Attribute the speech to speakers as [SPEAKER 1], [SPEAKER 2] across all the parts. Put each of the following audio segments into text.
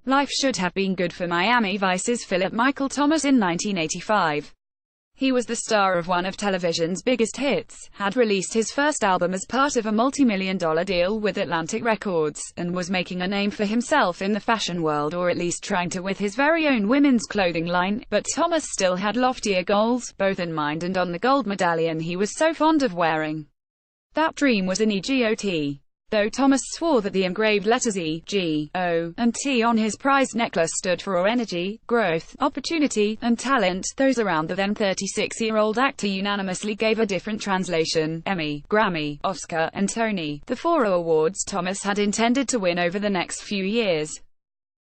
[SPEAKER 1] Life should have been good for Miami Vice's Philip Michael Thomas in 1985. He was the star of one of television's biggest hits, had released his first album as part of a multi-million-dollar deal with Atlantic Records, and was making a name for himself in the fashion world, or at least trying to, with his very own women's clothing line. But Thomas still had loftier goals, both in mind and on the gold medallion he was so fond of wearing. That dream was an EGOT. Though Thomas swore that the engraved letters E, G, O, and T on his prized necklace stood for energy, growth, opportunity, and talent, those around the then 36-year-old actor unanimously gave a different translation: Emmy, Grammy, Oscar, and Tony, the four awards Thomas had intended to win over the next few years.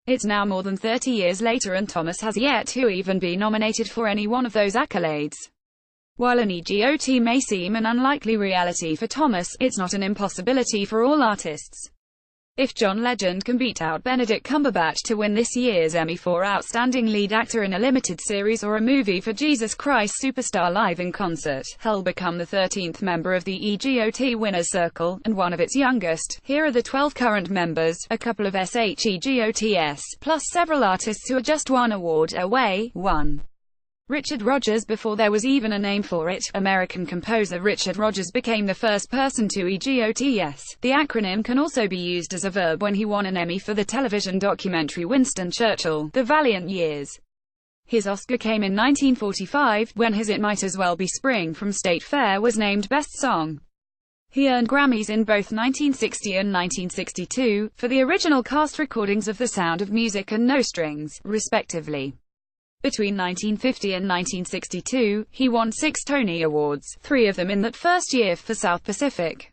[SPEAKER 1] It's now more than 30 years later and Thomas has yet to even be nominated for any one of those accolades. While an EGOT may seem an unlikely reality for Thomas, it's not an impossibility for all artists. If John Legend can beat out Benedict Cumberbatch to win this year's Emmy for Outstanding Lead Actor in a Limited Series or a movie for Jesus Christ Superstar Live in Concert, he'll become the 13th member of the EGOT Winners' Circle, and one of its youngest. Here are the 12 current members, a couple of SHEGOTS, plus several artists who are just one award away. 1. Richard Rodgers. Before there was even a name for it, American composer Richard Rodgers became the first person to EGOTS. The acronym can also be used as a verb when he won an Emmy for the television documentary Winston Churchill, The Valiant Years. His Oscar came in 1945, when his It Might As Well Be Spring from State Fair was named Best Song. He earned Grammys in both 1960 and 1962, for the original cast recordings of The Sound of Music and No Strings, respectively. Between 1950 and 1962, he won 6 Tony Awards, 3 of them in that first year for South Pacific.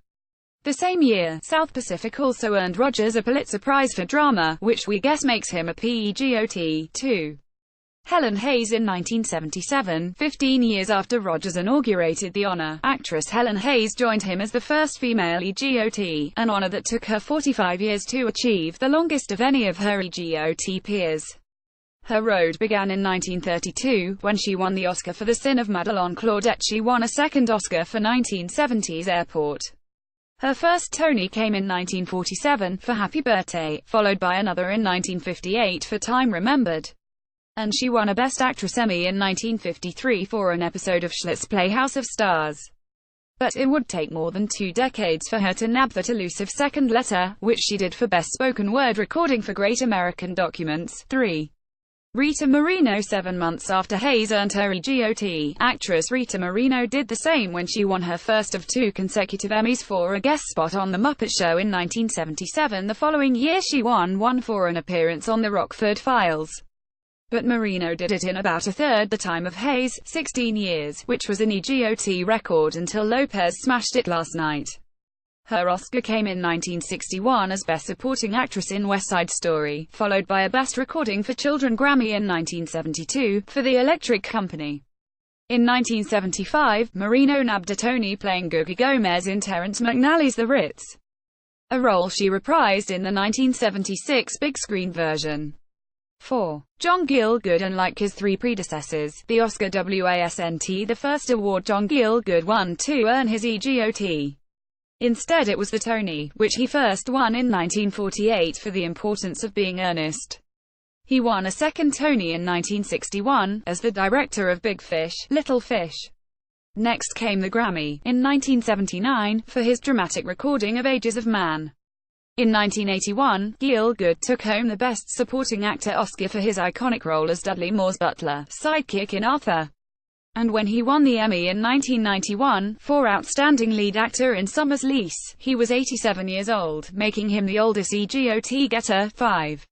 [SPEAKER 1] The same year, South Pacific also earned Rodgers a Pulitzer Prize for Drama, which we guess makes him a PEGOT. 2. Helen Hayes. In 1977, 15 years after Rodgers inaugurated the honor, actress Helen Hayes joined him as the first female EGOT, an honor that took her 45 years to achieve, the longest of any of her EGOT peers. Her road began in 1932, when she won the Oscar for The Sin of Madelon Claudette. She won a second Oscar for 1970's Airport. Her first Tony came in 1947, for Happy Birthday, followed by another in 1958 for Time Remembered. And she won a Best Actress Emmy in 1953 for an episode of Schlitz Playhouse of Stars. But it would take more than 2 decades for her to nab that elusive second letter, which she did for Best Spoken Word Recording for Great American Documents. 3. Rita Moreno. 7 months after Hayes earned her EGOT, actress Rita Moreno did the same when she won her first of 2 consecutive Emmys for a guest spot on The Muppet Show in 1977. The following year she won one for an appearance on The Rockford Files. But Moreno did it in about a third the time of Hayes, 16 years, which was an EGOT record until Lopez smashed it last night. Her Oscar came in 1961 as Best Supporting Actress in West Side Story, followed by a Best Recording for Children Grammy in 1972, for The Electric Company. In 1975, Moreno nabbed a Tony playing Googie Gomez in Terrence McNally's The Ritz, a role she reprised in the 1976 big-screen version. 4. John Gielgud. Unlike his 3 predecessors, the Oscar wasn't the first award John Gielgud won to earn his EGOT. Instead it was the Tony, which he first won in 1948 for The Importance of Being Earnest. He won a second Tony in 1961, as the director of Big Fish, Little Fish. Next came the Grammy, in 1979, for his dramatic recording of Ages of Man. In 1981, Gielgud took home the Best Supporting Actor Oscar for his iconic role as Dudley Moore's butler, sidekick in Arthur. And when he won the Emmy in 1991, for Outstanding Lead Actor in Summer's Lease, he was 87 years old, making him the oldest EGOT getter. 5.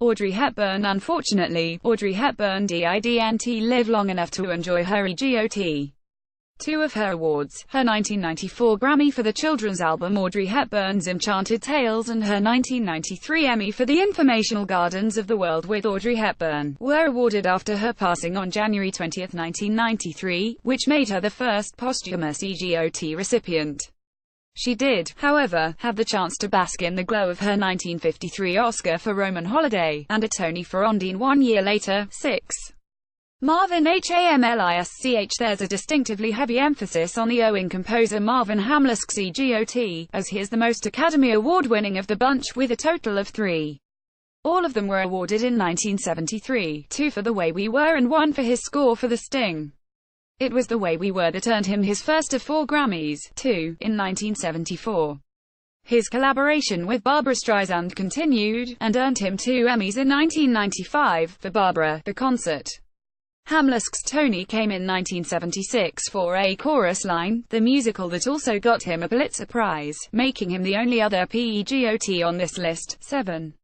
[SPEAKER 1] Audrey Hepburn. Unfortunately, Audrey Hepburn didn't live long enough to enjoy her EGOT. 2 of her awards, her 1994 Grammy for the children's album Audrey Hepburn's Enchanted Tales and her 1993 Emmy for The Informational Gardens of the World with Audrey Hepburn, were awarded after her passing on January 20, 1993, which made her the first posthumous EGOT recipient. She did, however, have the chance to bask in the glow of her 1953 Oscar for Roman Holiday, and a Tony for Ondine 1 year later. 6. Marvin Hamlisch. There's a distinctively heavy emphasis on the Owing composer Marvin Hamlisch's EGOT, as he is the most Academy Award winning of the bunch with a total of 3. All of them were awarded in 1973, 2 for The Way We Were and 1 for his score for The Sting. It was The Way We Were that earned him his first of 4 Grammys, 2, in 1974. His collaboration with Barbra Streisand continued, and earned him 2 Emmys in 1995, for Barbra, the concert. Hamlusk's Tony came in 1976 for A Chorus Line, the musical that also got him a Pulitzer Prize, making him the only other PEGOT on this list. 7.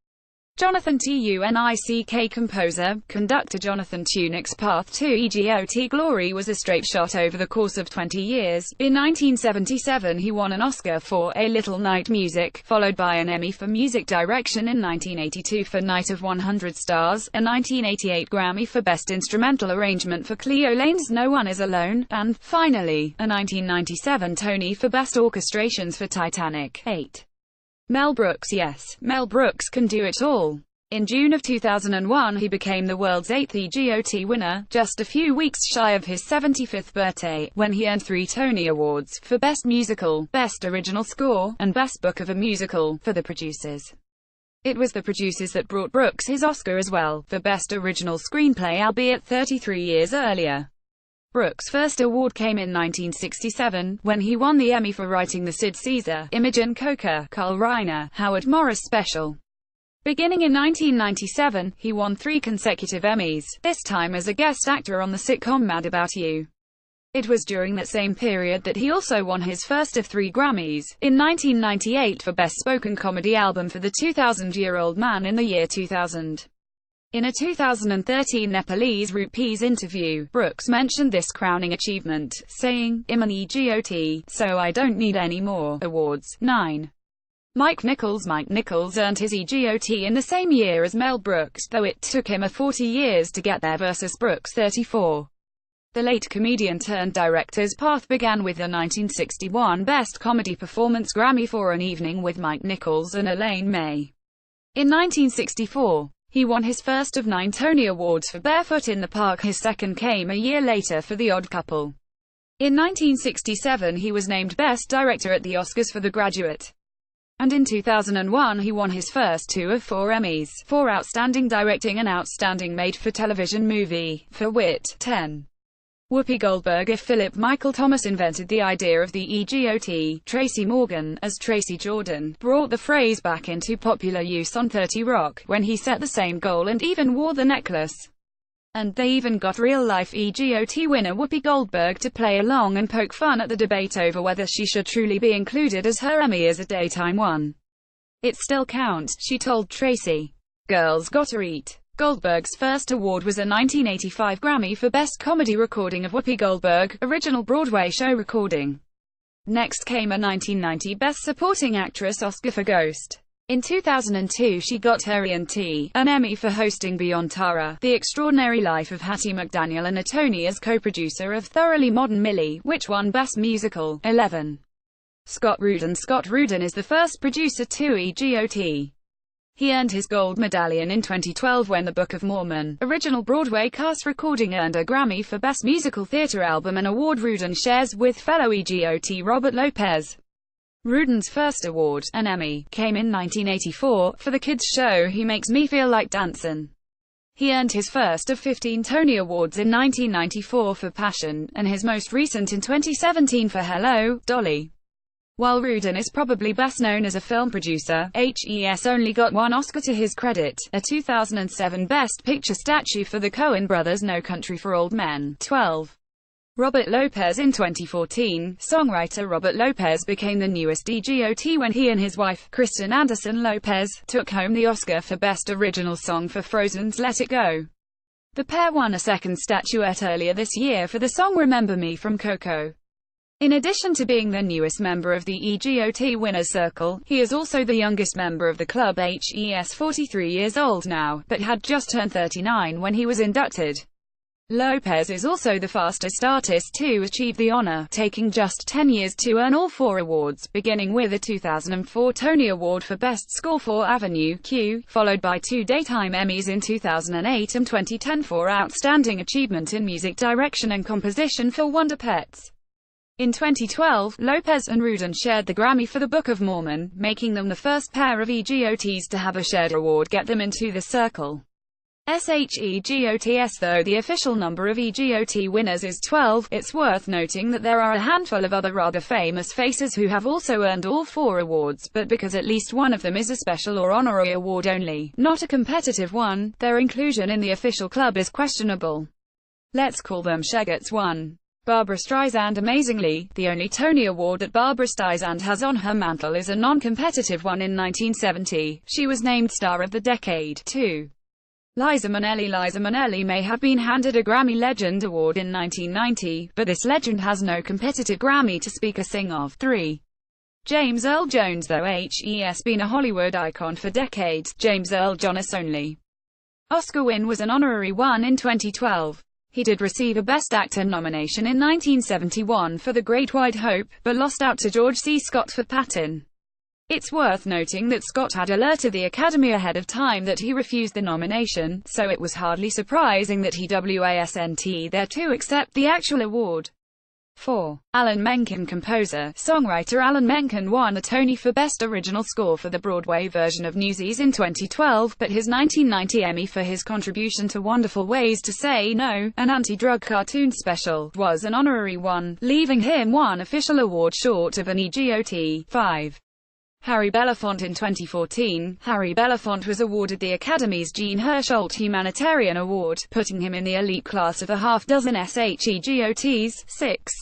[SPEAKER 1] Jonathan Tunick, composer, conductor Jonathan Tunick's path to EGOT glory was a straight shot over the course of 20 years. In 1977 he won an Oscar for A Little Night Music, followed by an Emmy for music direction in 1982 for Night of 100 Stars, a 1988 Grammy for Best Instrumental Arrangement for Cleo Lane's No One Is Alone, and, finally, a 1997 Tony for Best Orchestrations for Titanic. 8. Mel Brooks. Yes, Mel Brooks can do it all. In June of 2001 he became the world's 8th EGOT winner, just a few weeks shy of his 75th birthday, when he earned 3 Tony Awards, for Best Musical, Best Original Score, and Best Book of a Musical, for The Producers. It was The Producers that brought Brooks his Oscar as well, for Best Original Screenplay, albeit 33 years earlier. Brooks' first award came in 1967, when he won the Emmy for writing the Sid Caesar, Imogen Coca, Carl Reiner, Howard Morris special. Beginning in 1997, he won 3 consecutive Emmys, this time as a guest actor on the sitcom Mad About You. It was during that same period that he also won his first of 3 Grammys, in 1998 for Best Spoken Comedy Album for The 2000-Year-Old Man in the Year 2000. In a 2013 Nepalese Rupees interview, Brooks mentioned this crowning achievement, saying, "I'm an EGOT, so I don't need any more awards." 9. Mike Nichols earned his EGOT in the same year as Mel Brooks, though it took him 40 years to get there versus Brooks' 34. The late comedian-turned-director's path began with the 1961 Best Comedy Performance Grammy for An Evening with Mike Nichols and Elaine May. In 1964, he won his first of 9 Tony Awards for Barefoot in the Park. His second came a year later for The Odd Couple. In 1967 he was named Best Director at the Oscars for The Graduate. And in 2001 he won his first 2 of 4 Emmys, for Outstanding Directing and Outstanding Made-for-Television Movie, for Wit. 10. Whoopi Goldberg. If Philip Michael Thomas invented the idea of the EGOT, Tracy Morgan, as Tracy Jordan, brought the phrase back into popular use on 30 Rock, when he set the same goal and even wore the necklace. And they even got real-life EGOT winner Whoopi Goldberg to play along and poke fun at the debate over whether she should truly be included as her Emmy as a daytime one. "It still counts," she told Tracy. "Girls gotta eat." Goldberg's first award was a 1985 Grammy for Best Comedy Recording of Whoopi Goldberg, Original Broadway Show Recording. Next came a 1990 Best Supporting Actress Oscar for Ghost. In 2002 she got her E&T, an Emmy for hosting Beyond Tara, The Extraordinary Life of Hattie McDaniel, and a Tony as co-producer of Thoroughly Modern Millie, which won Best Musical. 11. Scott Rudin. Scott Rudin is the first producer to EGOT. He earned his gold medallion in 2012 when The Book of Mormon, original Broadway cast recording, earned a Grammy for Best Musical Theatre Album, an award Rudin shares with fellow EGOT Robert Lopez. Rudin's first award, an Emmy, came in 1984, for the kids' show He Makes Me Feel Like Dancin'. He earned his first of 15 Tony Awards in 1994 for Passion, and his most recent in 2017 for Hello, Dolly. While Rudin is probably best known as a film producer, HES only got 1 Oscar to his credit, a 2007 Best Picture statue for the Coen brothers' No Country for Old Men. 12. Robert Lopez. In 2014, songwriter Robert Lopez became the newest EGOT when he and his wife, Kristen Anderson Lopez, took home the Oscar for Best Original Song for Frozen's Let It Go. The pair won a second statuette earlier this year for the song Remember Me from Coco. In addition to being the newest member of the EGOT Winners Circle, he is also the youngest member of the club. HES 43 years old now, but had just turned 39 when he was inducted. Lopez is also the fastest artist to achieve the honor, taking just 10 years to earn all 4 awards, beginning with a 2004 Tony Award for Best Score for Avenue Q, followed by 2 Daytime Emmys in 2008 and 2010 for Outstanding Achievement in Music Direction and Composition for Wonder Pets. In 2012, Lopez and Rudin shared the Grammy for the Book of Mormon, making them the first pair of EGOTs to have a shared award get them into the circle. SHEGOTS. Though the official number of EGOT winners is 12, it's worth noting that there are a handful of other rather famous faces who have also earned all 4 awards, but because at least one of them is a special or honorary award only, not a competitive one, their inclusion in the official club is questionable. Let's call them Shegots. 1. Barbra Streisand. Amazingly, the only Tony Award that Barbra Streisand has on her mantle is a non-competitive one in 1970. She was named Star of the Decade. 2. Liza Minnelli. Liza Minnelli may have been handed a Grammy Legend Award in 1990, but this legend has no competitive Grammy to speak or sing of. 3. James Earl Jones. Though HES been a Hollywood icon for decades, James Earl Jones' only Oscar win was an honorary one in 2012. He did receive a Best Actor nomination in 1971 for The Great White Hope, but lost out to George C. Scott for Patton. It's worth noting that Scott had alerted the Academy ahead of time that he refused the nomination, so it was hardly surprising that he wasn't there to accept the actual award. 4. Alan Menken. Composer, songwriter Alan Menken won a Tony for Best Original Score for the Broadway version of Newsies in 2012, but his 1990 Emmy for his contribution to Wonderful Ways to Say No, an anti-drug cartoon special, was an honorary one, leaving him one official award short of an EGOT. 5. Harry Belafonte. In 2014, Harry Belafonte was awarded the Academy's Jean Hersholt Humanitarian Award, putting him in the elite class of a half-dozen SHEGOTs. 6.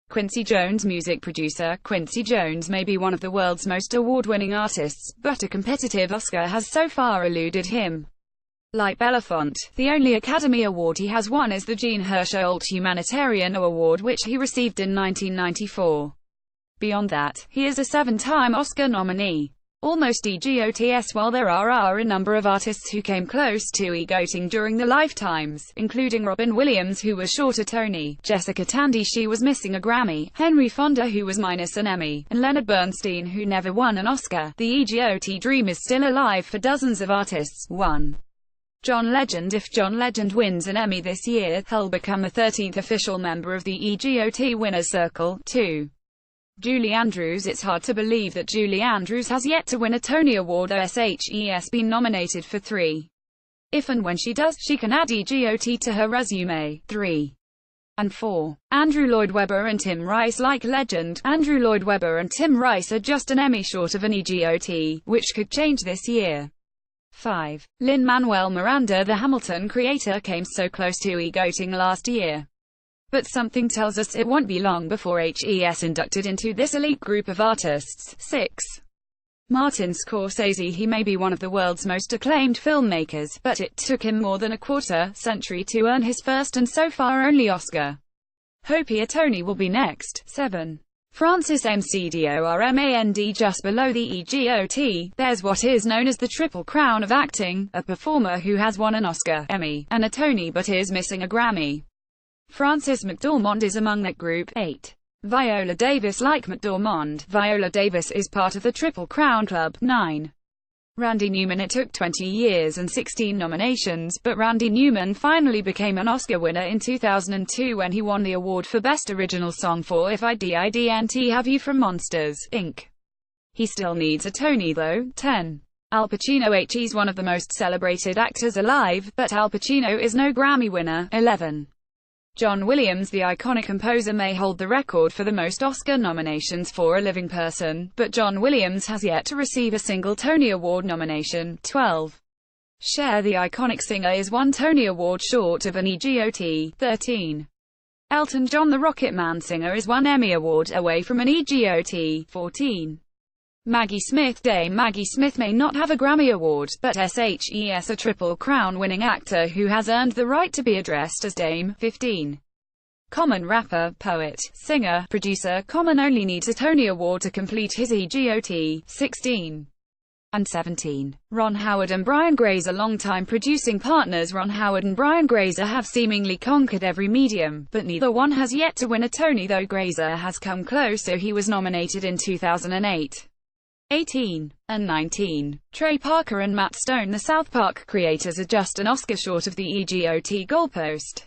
[SPEAKER 1] Quincy Jones. Music producer, Quincy Jones may be one of the world's most award-winning artists, but a competitive Oscar has so far eluded him. Like Belafonte, the only Academy Award he has won is the Jean Hersholt Humanitarian Award, which he received in 1994. Beyond that, he is a 7-time Oscar nominee. Almost EGOTs. While there are a number of artists who came close to EGOTing during their lifetimes, including Robin Williams, who was short a Tony, Jessica Tandy, she was missing a Grammy, Henry Fonda, who was minus an Emmy, and Leonard Bernstein, who never won an Oscar, the EGOT dream is still alive for dozens of artists. 1. John Legend. If John Legend wins an Emmy this year, he'll become the 13th official member of the EGOT Winners' Circle. 2. Julie Andrews. It's hard to believe that Julie Andrews has yet to win a Tony Award, though SHES been nominated for 3. If and when she does, she can add EGOT to her resume. 3. And 4. Andrew Lloyd Webber and Tim Rice. Like Legend, Andrew Lloyd Webber and Tim Rice are just an Emmy short of an EGOT, which could change this year. 5. Lin-Manuel Miranda. The Hamilton creator came so close to EGOTing last year, but something tells us it won't be long before HES inducted into this elite group of artists. 6. Martin Scorsese. He may be one of the world's most acclaimed filmmakers, but it took him more than a quarter-century to earn his first and so far only Oscar. Hope a Tony will be next. 7. Francis McDormand. Just below the EGOT, there's what is known as the Triple Crown of acting, a performer who has won an Oscar, Emmy, and a Tony but is missing a Grammy. Francis McDormand is among that group. 8. Viola Davis. Like McDormand, Viola Davis is part of the Triple Crown Club. 9. Randy Newman. It took 20 years and 16 nominations, but Randy Newman finally became an Oscar winner in 2002 when he won the award for Best Original Song for If I Didn't Have You from Monsters, Inc. He still needs a Tony though. 10. Al Pacino. He's one of the most celebrated actors alive, but Al Pacino is no Grammy winner. 11. John Williams. The iconic composer may hold the record for the most Oscar nominations for a living person, but John Williams has yet to receive a single Tony Award nomination. 12. Cher. The iconic singer is one Tony Award short of an EGOT. 13. Elton John. The Rocket Man singer is one Emmy Award away from an EGOT. 14. Maggie Smith. Dame Maggie Smith may not have a Grammy Award, but SHES a Triple Crown winning actor who has earned the right to be addressed as Dame. 15. Common. Rapper, poet, singer, producer. Common only needs a Tony Award to complete his EGOT. 16. And 17. Ron Howard and Brian Grazer. Longtime producing partners Ron Howard and Brian Grazer have seemingly conquered every medium, but neither one has yet to win a Tony, though Grazer has come close, so he was nominated in 2008. 18. And 19. Trey Parker and Matt Stone. The South Park creators are just an Oscar short of the EGOT goalpost.